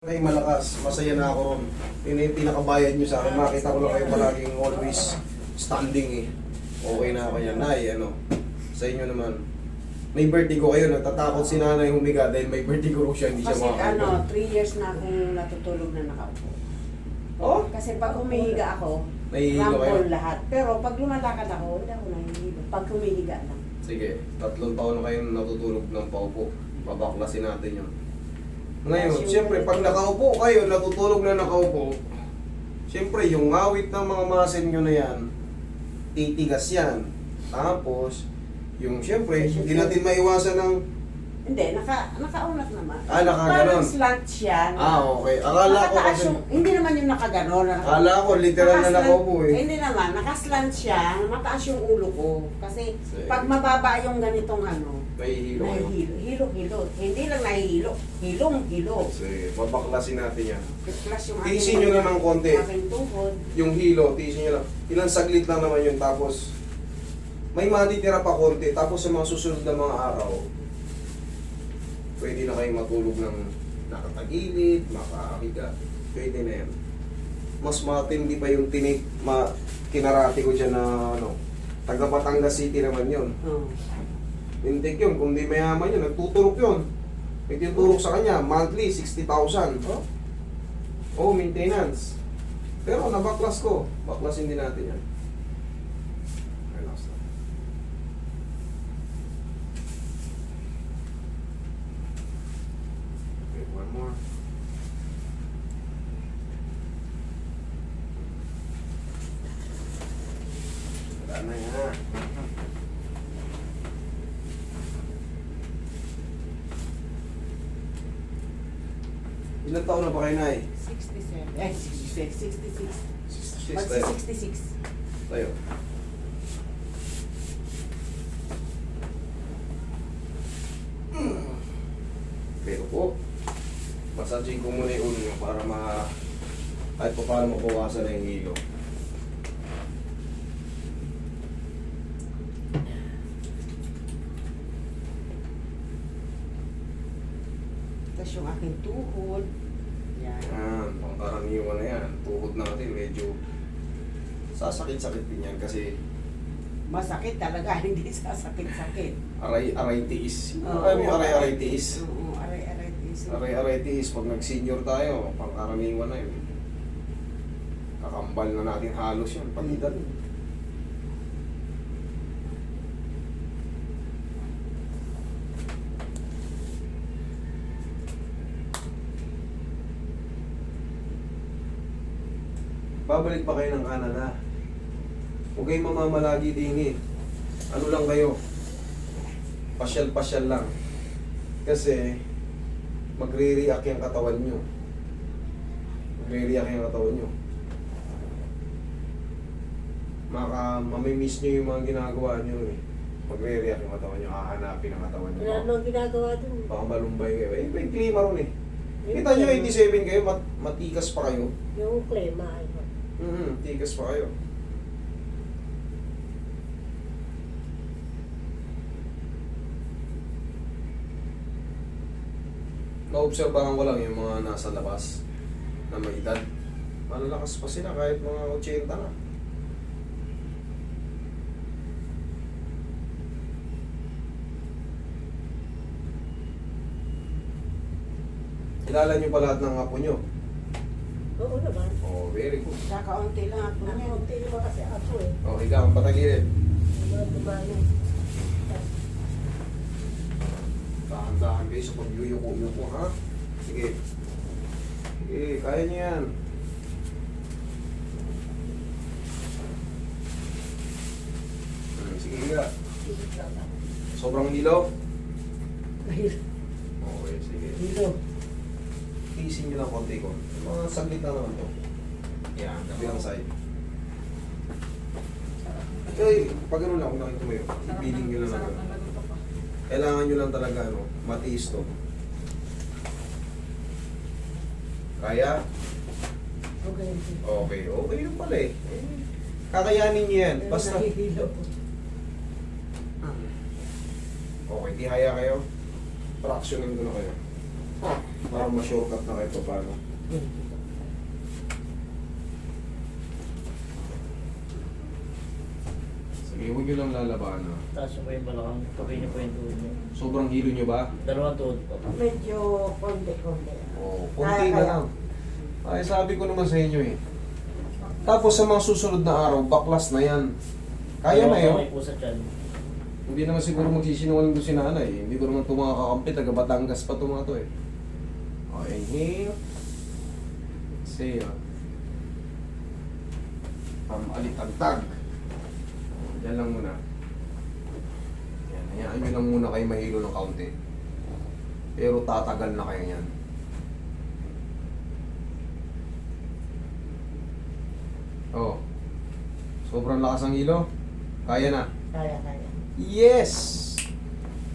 Kayo malakas, masaya na ako ron. Yun yung pinakabayad nyo sa akin. Makita ko lang kayo palaging always standing eh. Okay na ako yan. Nay, sa inyo naman. May vertigo kayo, natatakot si nanay humiga dahil may vertigo siya, hindi siya Kasi makakita. 3 years na akong natutulog na nakaupo. Oh? Kasi pag humihiga ako, Nahihilo kayo? rampol lahat. Pero pag lumalakad ako, hindi ako nahihilo. Pag humihiga lang. Sige, 3 taon na kayo natutulog ng paupo. Babaklasin natin yun. Ngayon, siyempre, pag nakaupo kayo, natutulog na nakaupo, siyempre, yung ngawit ng mga muscle nyo na yan, titigas yan. Tapos, yung siyempre, hindi natin maiwasan ng... Hindi, nakaunat naman. Nakaganon. Parang slant siya. Okay. Akala ko Nakataas kasi... hindi naman yung nakaganon. Akala ko, literal na nakaupo eh. Hindi naman, nakaslant siya, mataas yung ulo ko. Kasi Sige. pag mababa yung ganitong Nahihilo kayo. hilo. Hindi lang nahihilo, hilong-hilo. Sige, babaklasin natin yan. Plus yung Tiisin nyo na ng konti. aking tuhod. Yung hilo, tiisin nyo lang. Ilang saglit lang naman yun, tapos may matitira pa konti. Tapos sa mga susunod na mga araw, pwede na kayong matulog ng nakatagilid, makahiga. Pwede na yan. Mas matindi pa yung tinik, kinarati ko dyan na taga Batangas City naman yun. Oh. Intik yun, kung di mayaman yun, nagtuturok yun. Nagtuturok sa kanya, monthly, 60,000. Oh, maintenance. Pero nabaklas ko, baklasin din natin yan. Relax na. Okay, one more. Wala na yan. Ilan taon na ba kayo, Nay? 67. 66. 66 Magsi tayo. 66. Tayo. Pero po, massaging ko muna yung ulo nyo para kahit pa paano mabawasan na yung hilo. Tapos yung aking tuhod. Yan. Yan, pangkaraniwan na yan. Tuhod natin, medyo sasakit-sakit din yan kasi Masakit talaga, hindi sasakit-sakit. aray tiis. Oo, Alam mo yung aray tiis? Oo, aray tiis. Aray tiis, pag nag-senior tayo, pangkaraniwan na yun. Kakambal na natin halos yun, pag edad. Babalik pa kayo ng Canada. Huwag kayong mamamalagi din eh. Ano lang kayo? Pasyal-pasyal lang. Kasi magre-react yung katawan nyo. Magre-react yung katawan nyo. Mamimiss nyo yung mga ginagawa nyo eh. Magre-react yung katawan nyo. Hahanapin ang katawan nyo. Wala nang ginagawa dun. Baka malumbay kayo. Eh, may klima ron eh. Kita nyo, 87 kayo, matikas pa kayo. Yung klema ay. Tikas pa kayo. Naobserbahan ko lang yung mga nasa labas na may edad. Malalakas pa sila kahit mga 80 na. Kilala nyo pa lahat ng apo nyo? Oo naman. Oh, very good. Kakaunti lang ako niyan. Nakunti naman kasi ako eh. Oh, ikaw, ang patagilid. Mga dumano. Dahan-dahan kayo sa pagyuyuko-yuko, ha? Sige. Sige, kaya niyo yan. Sige nga. Sobrang hilo? Okay, sige. Dito. Tiisin nyo lang konti ko. Mga saglit na naman to. Yan, kabilang side. Okay, pag ano lang, kung nakita mo yun, ipiling nyo lang lang. Kailangan nyo lang talaga, matiis to. Kaya? Okay. Okay, okay yun pala eh. Kakayanin nyo yan. Basta. Nahihilo. Okay, tihaya kayo. Fractionin ko na kayo. Para ma-shortcut na kayo pa paano. Sige, huwag nyo lang lalabahan na. Taas niyo po yung balakang, tuloy niyo po yung tuhod niyo. Sobrang hilo nyo ba? Dalawang tuhod po. Medyo konti-konti. Oo, konti na Kaya. lang. Ay, sabi ko naman sa inyo eh. Tapos sa mga susunod na araw, baklas na yan. Kaya na yun. May po sa tiyan. Hindi naman siguro magsisinungaling doon si nanay. Hindi ko naman tumakakampi, taga Batangas pa tumato eh. Okay, inhale. Exhale. Alitagtag. Yan lang muna. Yan, hayaan nyo lang muna kayo mahilo ng kaunti. Pero tatagal na kayo yan. Oh. Sobrang lakas ng hilo. Kaya na. Kaya. Yes!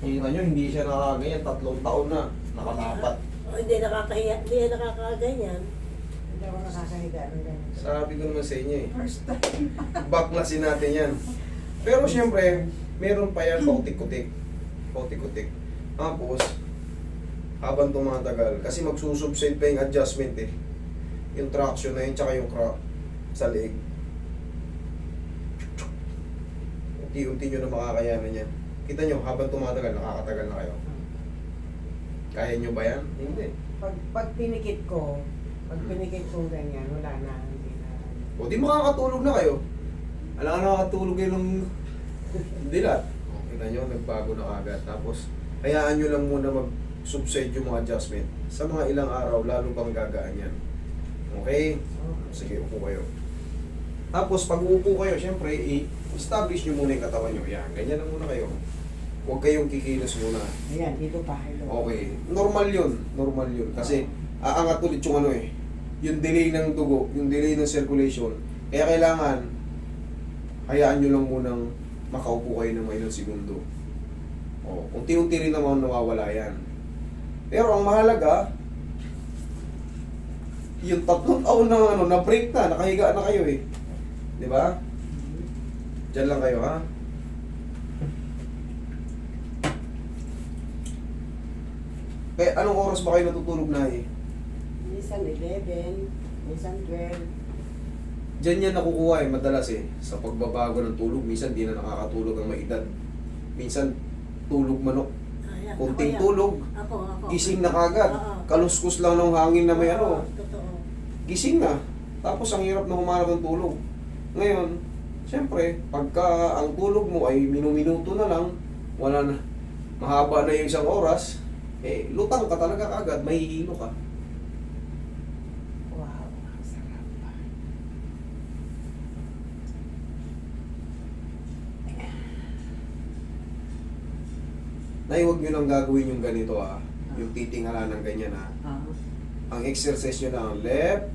Kita nyo, hindi siya nakakaganyan. 3 taon na. Nakatapat. Oh, hindi nakakahiya, hindi nakakaganyan. Hindi ako nakakahiga rin yan. Sabi ko naman sa inyo eh. First time. Baklasin natin yan. Pero siyempre, meron pa yan pautik-kutik. Pautik-kutik. Tapos, habang tumatagal, kasi magsusubside pa yung adjustment eh. Yung traction na yun, tsaka yung crack sa leeg. Unti-unti nyo na makakayanan yan. Kita nyo, habang tumatagal, nakakatagal na kayo. Kaya nyo ba yan? Hindi. Pag pinikit ko ganyan, wala na. Hindi na. O di makakatulog na kayo. Alam ka nakakatulog kayo ng dilat. O, kita nyo, nagbago na kagad. Tapos, hayaan nyo lang muna mag-subside yung mga adjustment. Sa mga ilang araw, lalo pang gagaan yan. Okay? Sige, upo kayo. Tapos, pag uupo kayo, syempre, i-establish nyo muna yung katawan nyo. Yan, ganyan lang muna kayo. Huwag kayong kikilos muna. Ayan, dito pa. Hello. Okay. Normal yun. Normal yun. Kasi, aangat ulit yung ano eh. Yung delay ng dugo, yung delay ng circulation. Kaya kailangan, hayaan nyo lang munang makaupo kayo ng ilang segundo. O, unti-unti rin naman nawawala yan. Pero ang mahalaga, yung 3 taon na ano, na-break na, nakahiga na kayo eh. Di ba? Diyan lang kayo ha. Kaya anong oras ba kayo natutulog na eh? Minsan 11, minsan 12. Diyan yan nakukuha eh, madalas eh. Sa pagbabago ng tulog, minsan di na nakakatulog ang may edad. Minsan, tulog manok. Ayan, Kunting ako yan. tulog, Ako. gising na kagad. Oo. Kaluskus lang ng hangin na may Oo, ano. Totoo. Gising na. Tapos ang hirap na humanap ng tulog. Ngayon, siyempre, pagka ang tulog mo ay minuminuto na lang, wala na, mahaba na yung 1 oras, eh, lutang ka talaga kagad, mahihilo ka. Wow, sarap pa. Nay, huwag nyo lang gagawin yung ganito ah. Yung titingala ng ganyan ah. Ang exercise nyo lang, left,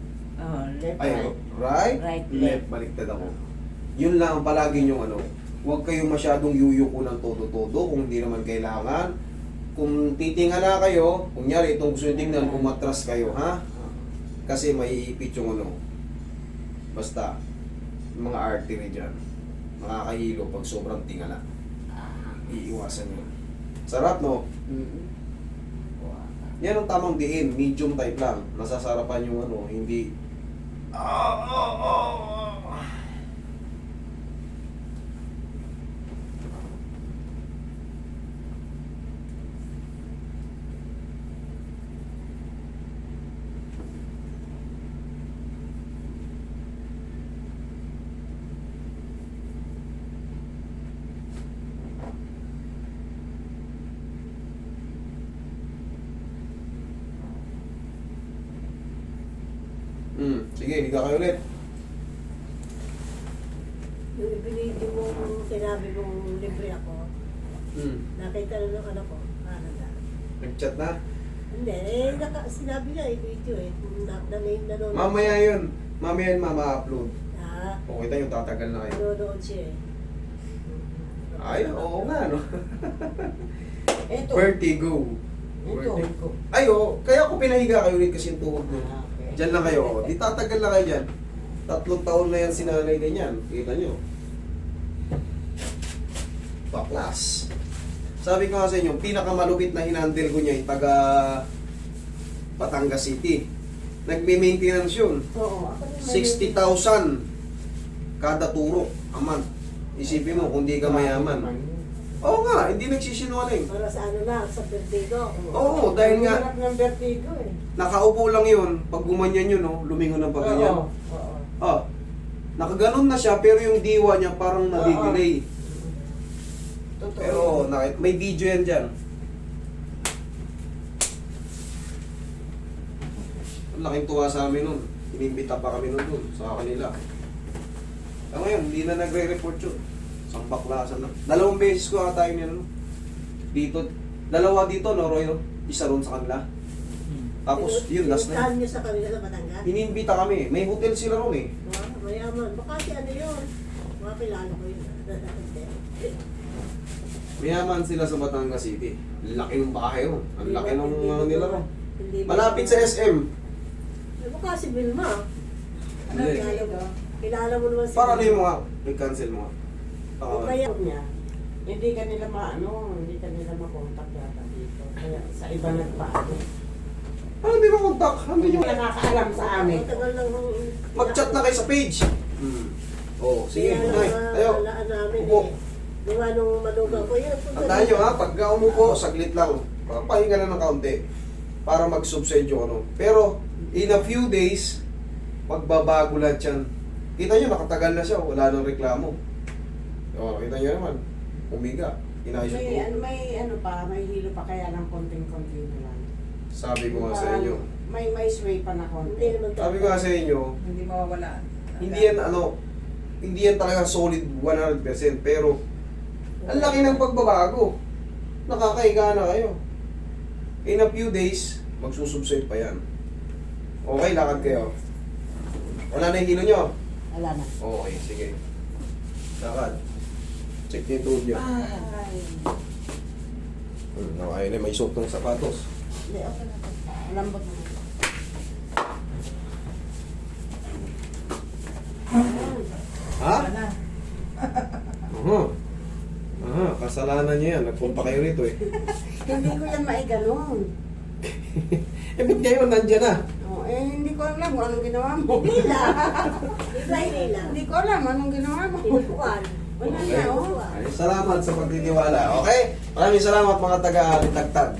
Left, ay, right. right, Right, left, baliktad ako. Yun lang ang palagi nyo ano. Huwag kayong masyadong yuyuko ng todo-todo kung hindi naman kailangan. Kung titingala kayo, kunyari itong gusto nyo tingnan, umatras kayo, ha? Kasi maiipit yung ano. Basta, yung mga artery dyan, makakahilo pag sobrang tingala. Iiwasan yun. Sarap, no? Yan ang tamang diin, medium type lang. Nasasarapan yung ano, hindi... Sige, higa kayo ulit. Yung ibinidyo mo, sinabi mong libre ako, nakita na ng anak ko, Canada. Nag-chat na? Hindi, sinabi niya, i-video eh. Nanonood. Mamaya yun. Mamaya yun, mama-upload. Ah, O, kita yung tatagal na kayo. nanonood siya eh. Ay, oo nga, no? Ito. Vertigo. Ito. Ay, oo. Kaya ako pinahiga kayo ulit kasi yung tuhod mo. Okay. Diyan lang kayo. Di tatagal na kayo dyan. 3 taon na yan sinanay ganyan. Kita nyo. Baklas. Sabi ko nga sa inyo, pinakamalupit na hinandle ko niya, taga Batangas City. Nagme-maintenance yun. Oo, ako rin 60,000 kada turok a month. Isipin mo kung di ka mayaman. Oo nga, hindi nagsisinungaling. Para sa ano lang, sa Vertigo. Oo, dahil nga Hirap ng vertigo eh. nakaupo lang yun, pag gumanyan yun, no, lumingon ng pagganyan. Oo. Ah, nakaganon na siya, pero yung diwa niya parang nadidelay. Totoo. Pero may video yan dyan. Ang laking tuwa sa amin nun. Inimbita pa kami nun dun, sa kanila. Ngayon, hindi na nagre-report yun. Isang baklasan na. 2 beses ko ata yun yun. No? Dito, 2 dito, no, Roy? No? Isa ron sa kanila. Tapos, yun, last na Pinuntahan yun. niyo sa kanila sa Batangas? Inimbita kami. May hotel sila ron eh. Wow, mayaman. Baka si ano yun? Mga kilala ko yun. Mayaman sila sa Batangas City. Laki ng bahay mo. Ang laki ng Hindi ano mo- nila ron. hindi mo- Malapit sa SM. Baka si Vilma. Ano Hindi. Kilala mo? Kilala mo naman si Para ano Vilma. yung mga, i-cancel mo nga. O Baka- kaya, niya, hindi kanila hindi kanila makontak yata dito. Kaya sa iba nagpaano. Ano di ba kontak? Ano Hindi yung... nila nakakaalam sa amin. Matagal lang nung... Mag-chat na kayo sa page. Oh, sige. Kaya Nay, tayo. nalaan namin Upo. eh. Gawa nung maduga ko yun. Tandaan nyo ha, pagka umupo, saglit lang. Papahinga na ng kaunti. Para mag-subside yung ano. Pero, in a few days, magbabago lahat yan. Kita nyo, nakatagal na siya. Wala nang reklamo. O, kita nyo naman. Umiga. Inayos ko. May hilo pa kaya ng konting-konti na lang. Sabi ko nga sa inyo. May sway pa na Hindi konti. naman Sabi ko nga sa inyo, Hindi mawawala. hindi yan talaga solid 100%. Pero, ang laki ng pagbabago. Nakakahiga na kayo. In a few days, magsusubside pa yan. Okay, lakad kayo. Wala na yung hilo nyo? Wala na. Okay, sige. Lakad. Check niyo yung tuhod nyo. Ay. Ayaw na, may suot ng sapatos. Hindi, okay na. Lambot na. Ha? Wala. Kasalanan niyo yan. Nagpunta kayo rito eh. Hindi ko yan maiganon. Eh, ba't ngayon nandyan na? Oh, hindi ko alam kung anong ginawa mo. Nila. Nila. Hindi ko alam anong ginawa mo. Tinupuan. Wala Okay. na, oh. Ay, salamat sa pagtitiwala. Okay? Maraming salamat mga taga-Tagtag.